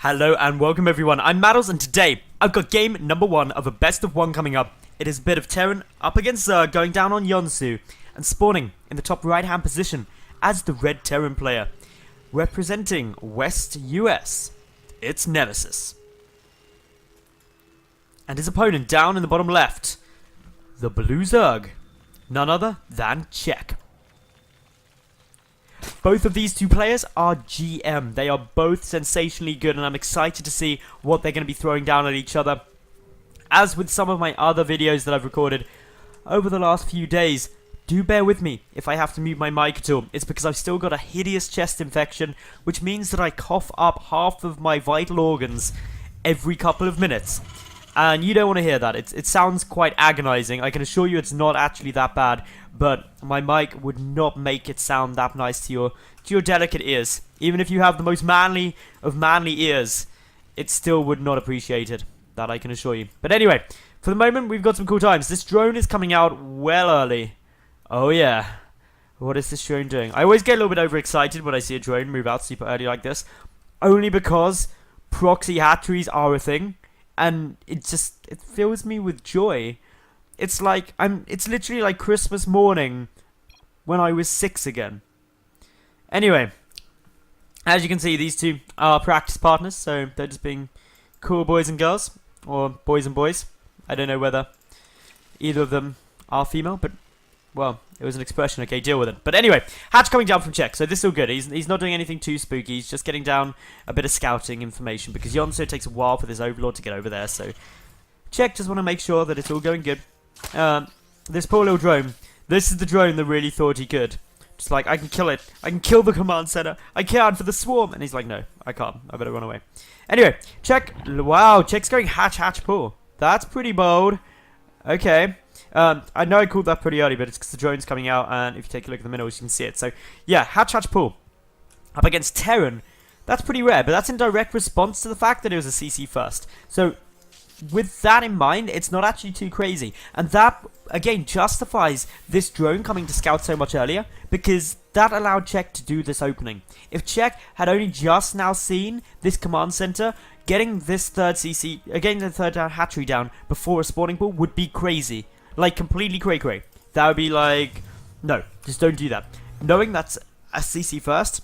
Hello and welcome everyone, I'm Madals and today I've got game number 1 of a best of 1 coming up. It is a bit of Terran up against Zerg going down on Yonsu and spawning in the top right hand position as the red Terran player. Representing West US, it's Nemesis. And his opponent down in the bottom left, the blue Zerg, none other than Check. Both of these two players are GM. They are both sensationally good and I'm excited to see what they're going to be throwing down at each other. As with some of my other videos that I've recorded over the last few days, do bear with me if I have to mute my mic at all. It's because I've still got a hideous chest infection, which means that I cough up half of my vital organs every couple of minutes. And you don't want to hear that. It sounds quite agonizing. I can assure you it's not actually that bad, but my mic would not make it sound that nice to your delicate ears. Even if you have the most manly of manly ears, it still would not appreciate it. That I can assure you. But anyway, for the moment, we've got some cool times. This drone is coming out well early. Oh yeah. What is this drone doing? I always get a little bit overexcited when I see a drone move out super early like this. Only because proxy hatcheries are a thing. And it fills me with joy. It's literally like Christmas morning when I was 6 again. Anyway, as you can see, these two are practice partners, so they're just being cool boys and girls, or boys and boys. I don't know whether either of them are female, but, well, it was an expression, okay, deal with it. But anyway, Hatch coming down from Check, so this is all good. He's not doing anything too spooky, he's just getting down a bit of scouting information, because Yonsu takes a while for this Overlord to get over there, so Check just want to make sure that it's all going good. This poor little drone, this is the drone that really thought he could. Just like, I can kill it, I can kill the command center, I can't for the swarm, and he's like, no, I can't, I better run away. Anyway, Check, wow, Check's going hatch, pull. That's pretty bold. Okay. I know I called that pretty early, but it's because the drone's coming out, and if you take a look at the middle, you can see it. So, yeah, hatch, pull. Up against Terran, that's pretty rare, but that's in direct response to the fact that it was a CC first. So, with that in mind, it's not actually too crazy. And that, again, justifies this drone coming to scout so much earlier, because that allowed Check to do this opening. If Check had only just now seen this command center, getting this third CC, getting the third hatchery down before a spawning pool would be crazy. Like, completely cray-cray. That would be like, no, just don't do that. Knowing that's a CC first,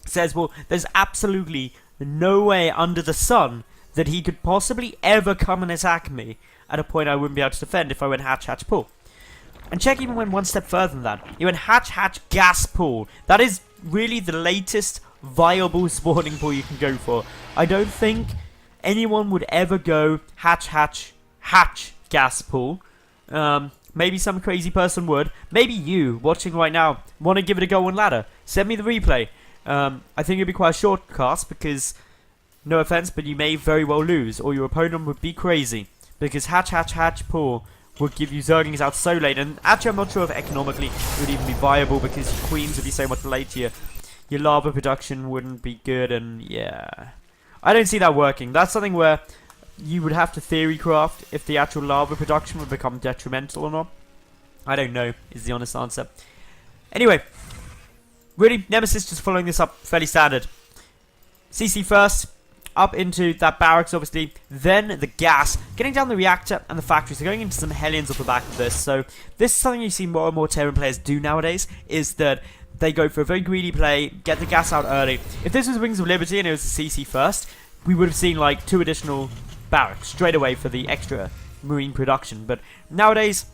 says, well, there's absolutely no way under the sun that he could possibly ever come and attack me at a point I wouldn't be able to defend if I went hatch, pull. And Check even went one step further than that. He went hatch, gas pull. That is really the latest viable spawning pool you can go for. I don't think anyone would ever go hatch, gas pull. Maybe some crazy person would. Maybe you, watching right now, want to give it a go on ladder. Send me the replay. I think it'd be quite a short cast because, no offense, but you may very well lose, or your opponent would be crazy. Because hatch, pull would give you zerglings out so late, and actually I'm not sure if economically it would even be viable because your queens would be so much later. Your lava production wouldn't be good, and yeah. I don't see that working. That's something where you would have to theory craft if the actual lava production would become detrimental or not. I don't know, is the honest answer. Anyway, really, Nemesis just following this up fairly standard. CC first, up into that barracks obviously, then the gas, getting down the reactor and the factory, so going into some Hellions off the back of this. So this is something you see more and more Terran players do nowadays, is that they go for a very greedy play, get the gas out early. If this was Wings of Liberty and it was a CC first, we would have seen like 2 additional barracks straight away for the extra marine production. But nowadays,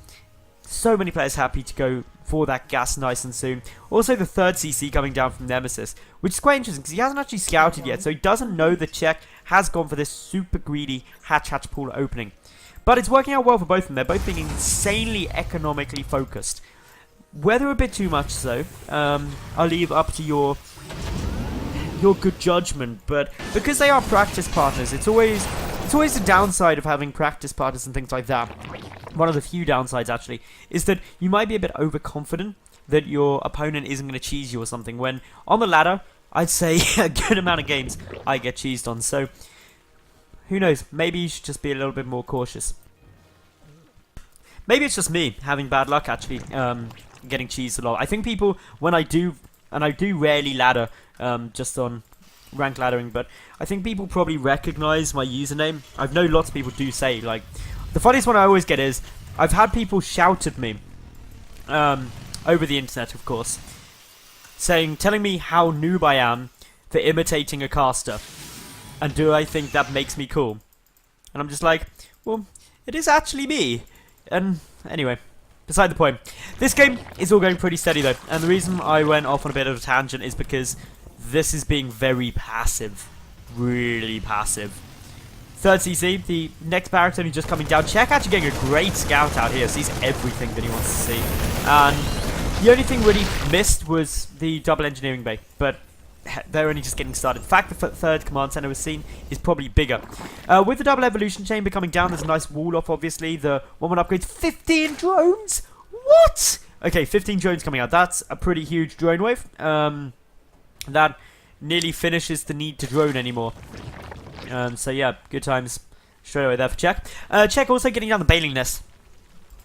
so many players happy to go for that gas nice and soon. Also the third CC coming down from Nemesis, which is quite interesting because he hasn't actually scouted yet, so he doesn't know that Check has gone for this super greedy hatch pool opening. But it's working out well for both of them. They're both being insanely economically focused. Whether a bit too much so, I'll leave up to your good judgment, but because they are practice partners, it's always the downside of having practice partners and things like that. One of the few downsides, actually, is that you might be a bit overconfident that your opponent isn't going to cheese you or something, when on the ladder, I'd say a good amount of games I get cheesed on, so who knows, maybe you should just be a little bit more cautious. Maybe it's just me having bad luck, actually, getting cheesed a lot. I think people, when I do, and I do rarely ladder, just on rank laddering, but I think people probably recognize my username. I've known lots of people do say, like, the funniest one I always get is, I've had people shout at me, over the internet, of course, telling me how noob I am for imitating a caster, and do I think that makes me cool? And I'm just like, well, it is actually me. And anyway, beside the point. This game is all going pretty steady though, and the reason I went off on a bit of a tangent is because this is being very passive. Really passive. Third CC, the next barracks only just coming down. Check actually getting a great scout out here, sees everything that he wants to see. And the only thing really missed was the double engineering bay, but they're only just getting started. The fact the third command center was seen is probably bigger. With the double evolution chamber coming down, there's a nice wall off, obviously. The 1-1 upgrades, 15 drones? What? Okay, 15 drones coming out. That's a pretty huge drone wave. That nearly finishes the need to drone anymore. So yeah, good times straight away there for Check. Check also getting down the bailing nest.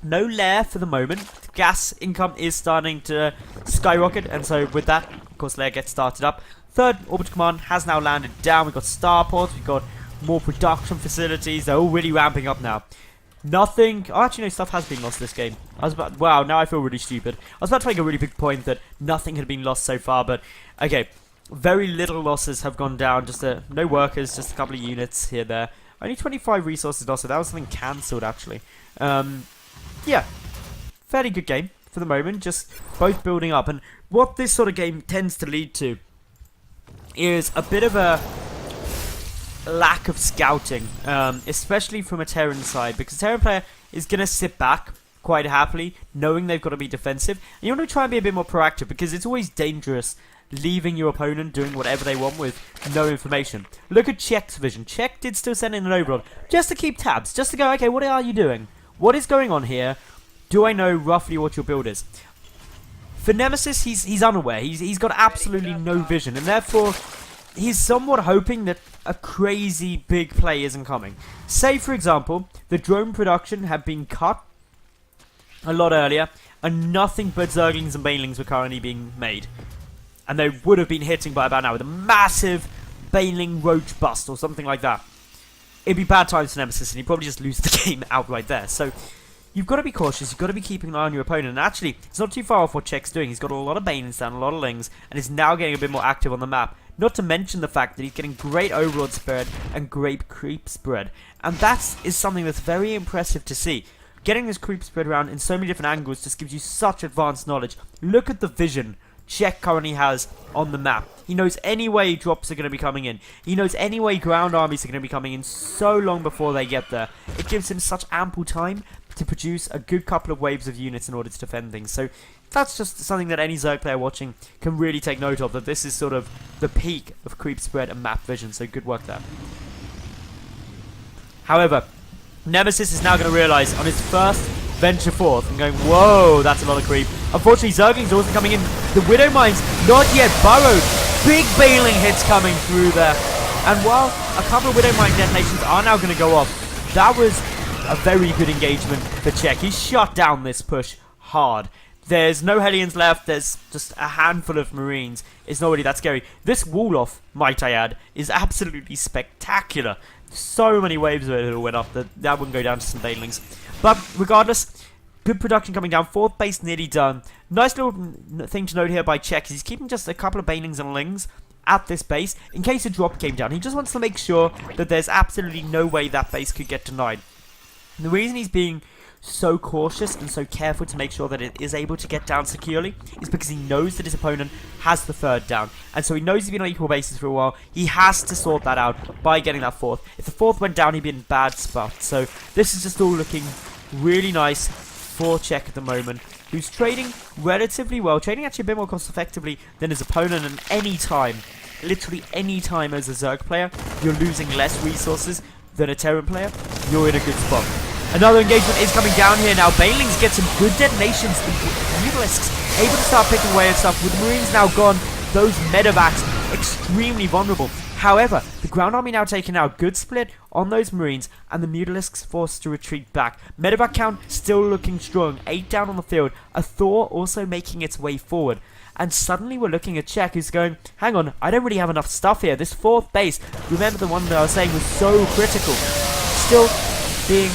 No lair for the moment. Gas income is starting to skyrocket, and so with that, of course, lair gets started up. Third orbital command has now landed down. We've got starports, we've got more production facilities. They're all really ramping up now. Nothing. Oh, actually, no, stuff has been lost this game. Wow, now I feel really stupid. I was about to make a really big point that nothing had been lost so far, but okay, very little losses have gone down. Just no workers, just a couple of units here, there. Only 25 resources lost, so that was something cancelled actually. Yeah, fairly good game for the moment, just both building up. And what this sort of game tends to lead to is a bit of a lack of scouting, especially from a Terran side, because the Terran player is going to sit back quite happily, knowing they've got to be defensive. And you want to try and be a bit more proactive, because it's always dangerous leaving your opponent doing whatever they want with no information. Look at Check's vision. Check did still send in an overlord, just to keep tabs, just to go, okay, what are you doing? What is going on here? Do I know roughly what your build is? For Nemesis, he's unaware. He's got absolutely no vision, and therefore he's somewhat hoping that a crazy big play isn't coming. Say, for example, the drone production had been cut a lot earlier, and nothing but Zerglings and Banelings were currently being made. And they would have been hitting by about now with a massive Baneling Roach bust or something like that. It'd be bad times for Nemesis, and he'd probably just lose the game outright there. So you've got to be cautious, you've got to be keeping an eye on your opponent. And actually, it's not too far off what Check's doing. He's got a lot of Banelings down, a lot of Lings, and is now getting a bit more active on the map. Not to mention the fact that he's getting great overlord spread and great creep spread. And that is something that's very impressive to see. Getting this creep spread around in so many different angles just gives you such advanced knowledge. Look at the vision Check currently has on the map. He knows any way drops are going to be coming in. He knows any way ground armies are going to be coming in so long before they get there. It gives him such ample time to produce a good couple of waves of units in order to defend things. So that's just something that any Zerg player watching can really take note of, that this is sort of the peak of creep spread and map vision, so good work there. However, Nemesis is now going to realise on his first venture forth and going, whoa, that's a lot of creep. Unfortunately, Zergling's also coming in. The Widow Mines not yet burrowed. Big bailing hits coming through there. And while a couple of Widow Mine detonations are now going to go off, that was a very good engagement for Check. He shut down this push hard. There's no Hellions left. There's just a handful of Marines. It's not really that scary. This wall off, might I add, is absolutely spectacular. So many waves of it went off that wouldn't go down to some Banelings. But regardless, good production coming down. Fourth base nearly done. Nice little thing to note here by Check is he's keeping just a couple of Banelings and Lings at this base in case a drop came down. He just wants to make sure that there's absolutely no way that base could get denied. And the reason he's being so cautious and so careful to make sure that it is able to get down securely is because he knows that his opponent has the third down, and so he knows he's been on equal bases for a while. He has to sort that out by getting that fourth. If the fourth went down, he'd be in bad spot. So this is just all looking really nice for Check at the moment, who's trading relatively well, trading actually a bit more cost effectively than his opponent. And any time, literally any time as a Zerg player, you're losing less resources than a Terran player, you're in a good spot. Another engagement is coming down here now. Banelings get some good detonations. The Mutalisks able to start picking away at stuff. With the Marines now gone, those medevacs extremely vulnerable. However, the ground army now taking out, good split on those Marines, and the Mutalisks forced to retreat back. Medevac count still looking strong, 8 down on the field, a Thor also making its way forward. And suddenly we're looking at Check, who's going, hang on, I don't really have enough stuff here. This 4th base, remember the one that I was saying was so critical, still being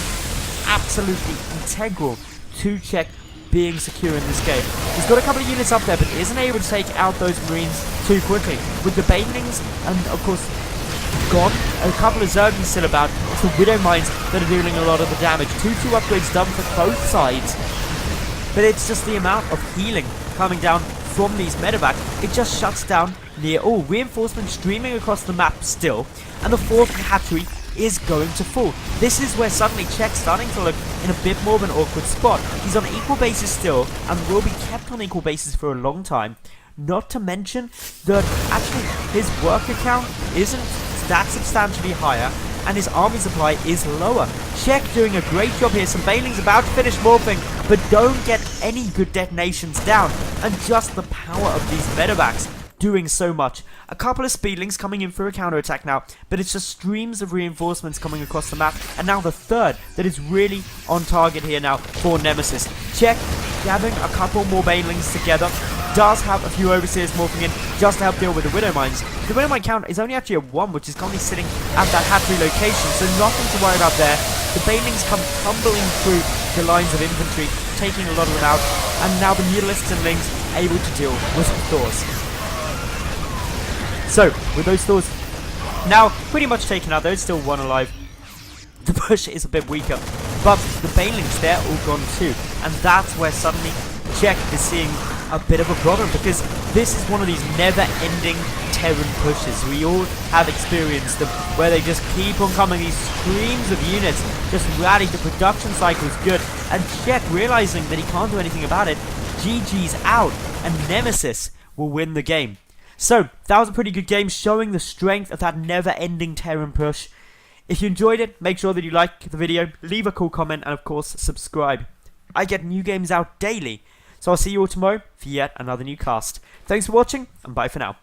absolutely integral to Check being secure in this game. He's got a couple of units up there, but isn't able to take out those Marines too quickly. With the Banelings and, of course, gone, a couple of Zerglings still about, it's the Widow Mines that are dealing a lot of the damage. 2-2 upgrades done for both sides, but it's just the amount of healing coming down from these medevac. It just shuts down near all. Reinforcements streaming across the map still, and the 4th hatchery is going to fall. This is where suddenly Check's starting to look in a bit more of an awkward spot. He's on equal basis still, and will be kept on equal basis for a long time. Not to mention that actually his worker count isn't that substantially higher, and his army supply is lower. Check doing a great job here. Some Banelings about to finish morphing, but don't get any good detonations down. And just the power of these medevacs doing so much. A couple of Speedlings coming in for a counterattack now, but it's just streams of reinforcements coming across the map, and now the 3rd that is really on target here now for Nemesis. Check gathering a couple more Banelings together, does have a few Overseers morphing in just to help deal with the Widow Mines. The Widow Mine count is only actually at 1, which is currently sitting at that hatchery location, so nothing to worry about there. The Banelings come tumbling through the lines of infantry, taking a lot of them out, and now the Mutalisks and Lings able to deal with Thors. So, with those Thors now pretty much taken out, there's still one alive. The push is a bit weaker, but the Banelings, they're all gone too, and that's where suddenly Check is seeing a bit of a problem, because this is one of these never-ending Terran pushes. We all have experienced them, where they just keep on coming, these streams of units, just rally, the production cycle is good, and Check, realizing that he can't do anything about it, GG's out, and Nemesis will win the game. So, that was a pretty good game, showing the strength of that never-ending Terran push. If you enjoyed it, make sure that you like the video, leave a cool comment, and of course, subscribe. I get new games out daily, so I'll see you all tomorrow for yet another new cast. Thanks for watching, and bye for now.